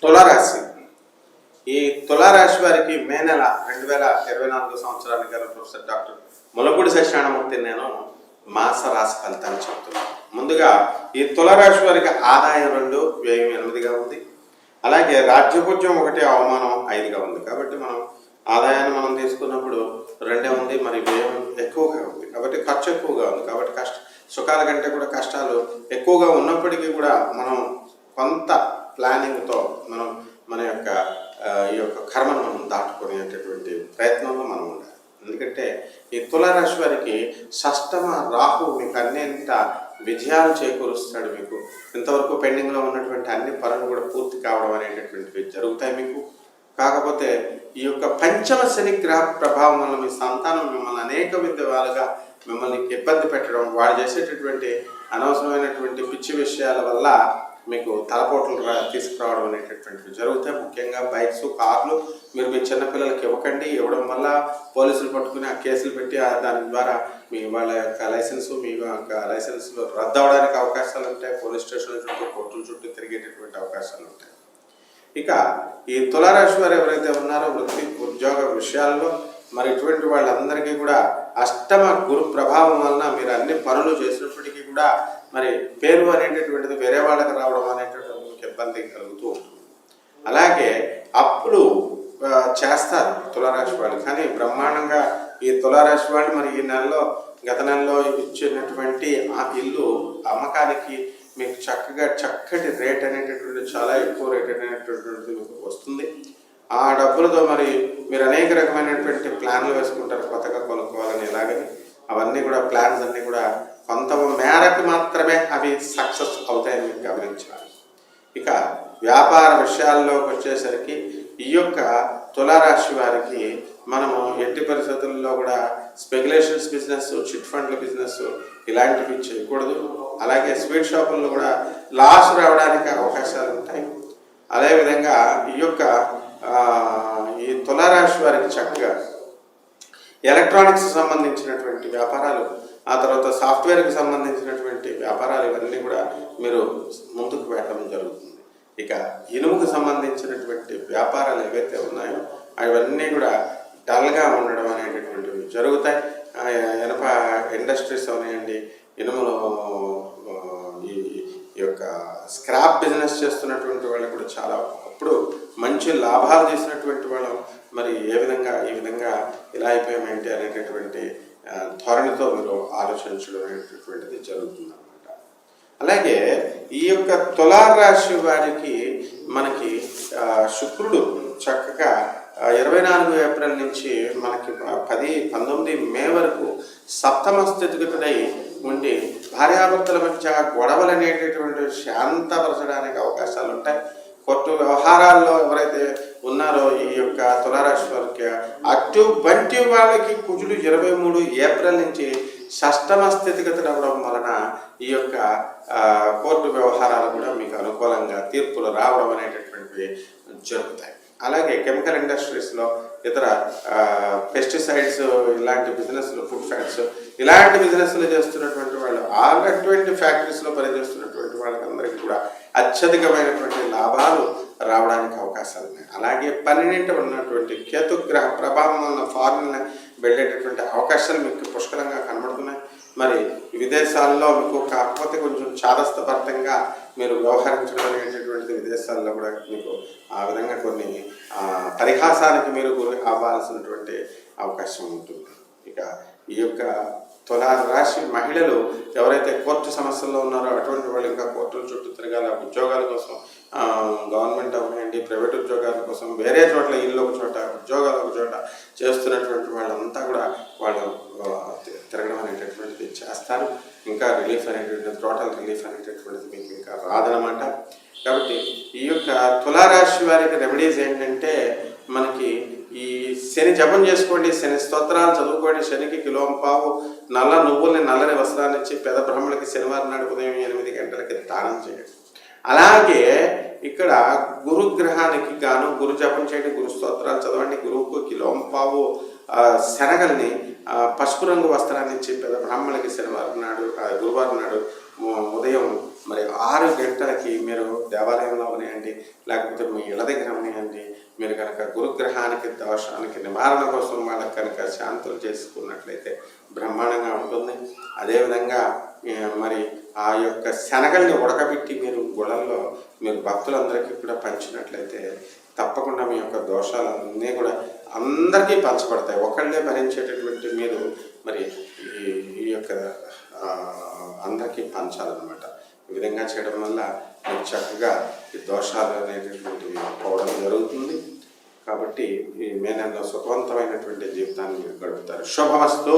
తులారాశి. ఈ తులారాశి వారికి మే నెల 2024 సంవత్సరానికి గాను ప్రొఫెసర్ డాక్టర్ ములపూడి సత్యనారాయణమూర్తి నేను మాస రాశి ఫలితాలు చెప్తున్నాను. ముందుగా ఈ తులారాశి వారికి ఆదాయం 2, వ్యయం 8గా ఉంది. అలాగే రాజ్యపూజ్యం 1, అవమానం 5గా ఉంది. కాబట్టి మనం ఆదాయాన్ని మనం తీసుకున్నప్పుడు 2 ఉంది, మరి వ్యయం ఎక్కువగా ఉంది. కాబట్టి ఖర్చు ఎక్కువగా ఉంది. కాబట్టి సుఖాల కంటే కూడా కష్టాలు ఎక్కువగా ఉన్నప్పటికీ కూడా మనం కొంత ప్లానింగ్తో మనం మన యొక్క ఈ యొక్క కర్మను మనం దాటుకునేటటువంటి ప్రయత్నంలో మనం ఉండాలి. ఎందుకంటే ఈ తులారాశి వారికి షష్టమ రాహు మీకు అన్నింట విజయాలు చేకూరుస్తాడు. మీకు ఇంతవరకు పెండింగ్లో ఉన్నటువంటి అన్ని పనులు కూడా పూర్తి కావడం అనేటటువంటివి జరుగుతాయి మీకు. కాకపోతే ఈ యొక్క పంచమ శని గ్రహ ప్రభావం వల్ల మీ సంతానం మిమ్మల్ని అనేక విధాలుగా మిమ్మల్ని ఇబ్బంది పెట్టడం, వాడు చేసేటటువంటి అనవసరమైనటువంటి పిచ్చి విషయాల వల్ల మీకు తలపోట్లు తీసుకురావడం అనేటటువంటివి జరుగుతాయి. ముఖ్యంగా బైక్స్, కార్లు మీరు మీ చిన్నపిల్లలకి ఇవ్వకండి. ఇవ్వడం వల్ల పోలీసులు పట్టుకుని ఆ కేసులు పెట్టి దాని ద్వారా వాళ్ళ యొక్క మీ యొక్క లైసెన్సులు రద్దు అవడానికి అవకాశాలు ఉంటాయి. పోలీస్ స్టేషన్ల చుట్టూ, కోర్టుల చుట్టూ తిరిగేటటువంటి అవకాశాలు ఉంటాయి. ఇక ఈ తులారాశి వారు ఎవరైతే ఉన్నారో వృత్తి ఉద్యోగ విషయాల్లో మరి ఇటువంటి వాళ్ళందరికీ కూడా అష్టమ గురు ప్రభావం వలన మీరు అన్ని పనులు చేసినప్పటికీ కూడా మరి పేరు అనేటటువంటిది వేరే వాళ్ళకి రావడం అనేటటువంటి ఇబ్బంది కలుగుతూ ఉంటుంది. అలాగే అప్పులు చేస్తారు తులారాశి వాళ్ళు, కానీ బ్రహ్మాండంగా ఈ తులారాశి వాళ్ళు మరి ఈ నెలలో గత నెలలో ఇచ్చినటువంటి ఆ ఇల్లు అమ్మకానికి మీకు చక్కటి రేట్ అనేటటువంటి చాలా ఎక్కువ రేట్ అనేటటువంటిది మీకు వస్తుంది. ఆ డబ్బులతో మరి మీరు అనేక రకమైనటువంటి ప్లాన్లు వేసుకుంటారు, కొత్తగా కొనుక్కోవాలని. ఇలాగని అవన్నీ కూడా ప్లాన్స్ అన్నీ కూడా కొంత మేరకు మాత్రమే అవి సక్సెస్ అవుతాయని మీకు గమనించాలి. ఇక వ్యాపార విషయాల్లోకి వచ్చేసరికి ఈ యొక్క తులారాశి వారికి మనము ఎట్టి పరిస్థితుల్లో కూడా స్పెక్యులేషన్స్ బిజినెస్, చిట్ ఫండ్ల బిజినెస్ ఇలాంటివి చేయకూడదు. అలాగే స్వీట్ షాపుల్లో కూడా లాస్ రావడానికి అవకాశాలు ఉంటాయి. అదేవిధంగా ఈ తులారాశి వారికి చక్కగా ఎలక్ట్రానిక్స్ సంబంధించినటువంటి వ్యాపారాలు, ఆ తర్వాత సాఫ్ట్వేర్కి సంబంధించినటువంటి వ్యాపారాలు ఇవన్నీ కూడా మీరు ముందుకు వెళ్ళడం జరుగుతుంది. ఇక ఇనుముకు సంబంధించినటువంటి వ్యాపారాలు ఏవైతే ఉన్నాయో అవన్నీ కూడా డల్గా ఉండడం అనేటటువంటివి జరుగుతాయి. ఇనుప ఇండస్ట్రీస్ అవనివ్వండి, ఇనుములో ఈ యొక్క స్క్రాప్ బిజినెస్ చేస్తున్నటువంటి వాళ్ళు కూడా చాలా అప్పుడు మంచి లాభాలు చేసినటువంటి వాళ్ళు మరి ఈ విధంగా ఇలా అయిపోయామేంటి అనేటటువంటి ధోరణితో మీరు ఆలోచించడం అనేటటువంటిది జరుగుతుంది అన్నమాట. అలాగే ఈ యొక్క తులారాశి వారికి మనకి శుక్రుడు చక్కగా 24 ఏప్రిల్ నుంచి మనకి 19 మే వరకు సప్తమ స్థితిగతుడై ఉండి భార్యాభర్తల మధ్య గొడవలు అనేటటువంటి శాంతపరచడానికి అవకాశాలు ఉంటాయి. కోర్టు వ్యవహారాల్లో ఎవరైతే ఉన్నారో ఈ యొక్క తులారాశి వారికి అటు బంటి వాళ్ళకి కుజుడు 23 ఏప్రిల్ నుంచి షష్టమ స్థితిగతులు అవ్వడం వలన ఈ యొక్క కోర్టు వ్యవహారాలు కూడా మీకు అనుకూలంగా తీర్పులు రావడం అనేటటువంటివి జరుగుతాయి. అలాగే కెమికల్ ఇండస్ట్రీస్లో ఇతర పెస్టిసైడ్స్ ఇలాంటి బిజినెస్లు, ఫుడ్ ఫ్యాక్ట్స్ ఇలాంటి బిజినెస్లు చేస్తున్నటువంటి వాళ్ళు, అటువంటి ఫ్యాక్టరీస్లో పనిచేస్తున్నటువంటి వాళ్ళకందరికీ కూడా అత్యధికమైనటువంటి లాభాలు రావడానికి అవకాశాలు ఉన్నాయి. అలాగే 12 ఉన్నటువంటి కేతుగ్రహ ప్రభావం వలన ఫారిన్ వెళ్ళేటటువంటి అవకాశాలు మీకు పుష్కలంగా కనబడుతున్నాయి. మరి విదేశాల్లో మీకు కాకపోతే కొంచెం చాదస్తభరితంగా మీరు వ్యవహరించడం అనేటటువంటిది విదేశాల్లో కూడా మీకు ఆ విధంగా కొన్ని పరిహాసానికి మీరు గురి అవ్వాల్సినటువంటి అవకాశం ఉంటుంది. ఇక ఈ యొక్క తులారాశి మహిళలు ఎవరైతే కోర్టు సమస్యల్లో ఉన్నారో అటువంటి వాళ్ళు ఇంకా కోర్టుల చుట్టూ తిరగాల, ఉద్యోగాల కోసం గవర్నమెంట్ అవనండి, ప్రైవేట్ ఉద్యోగాల కోసం వేరే చోట్ల, ఇల్లు ఒక చోట, ఉద్యోగాలు ఒక చోట చేస్తున్నటువంటి వాళ్ళంతా కూడా వాళ్ళు తిరగడం అనేటటువంటిది చేస్తారు. ఇంకా రిలీఫ్ అనేటటువంటి టోటల్ రిలీఫ్ అనేటటువంటిది మీకు ఇంకా రాదనమాట. కాబట్టి ఈ యొక్క తులారాశి వారికి రెమెడీస్ ఏంటంటే మనకి ఈ శని జపం చేసుకోండి, శని స్తోత్రాలు చదువుకోండి, శనికి కిలోంపావు నల్ల నువ్వుల్ని నల్లని వస్త్రాన్ని ఇచ్చి పెద్ద బ్రహ్మలకి శనివారం నాడు ఉదయం 8 గంటలకి దానం చేయండి. అలాగే ఇక్కడ గురుగ్రహానికి గాను గురు జపం చేయండి, గురు స్తోత్రాలు చదవండి, గురువుకు కిలోంపావు శనగల్ని పసుపు రంగు వస్త్రాన్ని ఇచ్చి పెద్ద బ్రాహ్మణులకి శనివారం నాడు గురువారం నాడు ఉదయం మరి 6 గంటలకి మీరు దేవాలయంలో ఉన్నాయండి, లేకపోతే మీ ఇళ్ళ దగ్గర ఉన్నాయండి, మీరు కనుక గురుగ్రహానికి దోషానికి నివారణ కోసం వాళ్ళకి కనుక శాంతులు చేసుకున్నట్లయితే బ్రహ్మాండంగా ఉంటుంది. అదేవిధంగా మరి ఆ యొక్క శనగల్ని ఉడకబెట్టి మీరు గుళ్ళల్లో మీరు భక్తులందరికీ కూడా పంచినట్లయితే తప్పకుండా మీ యొక్క దోషాలన్నీ కూడా అందరికీ పంచబడతాయి. ఒకళ్ళే భరించేటటువంటి మీరు మరి ఈ యొక్క అందరికీ పంచాలన్నమాట. ఈ విధంగా చేయడం వల్ల మీకు చక్కగా ఈ దోషాలు అనేటటువంటివి పోవడం జరుగుతుంది. కాబట్టి ఈ మే నెలలో సుఖవంతమైనటువంటి జీవితాన్ని మీరు గడుపుతారు. శుభమస్తు.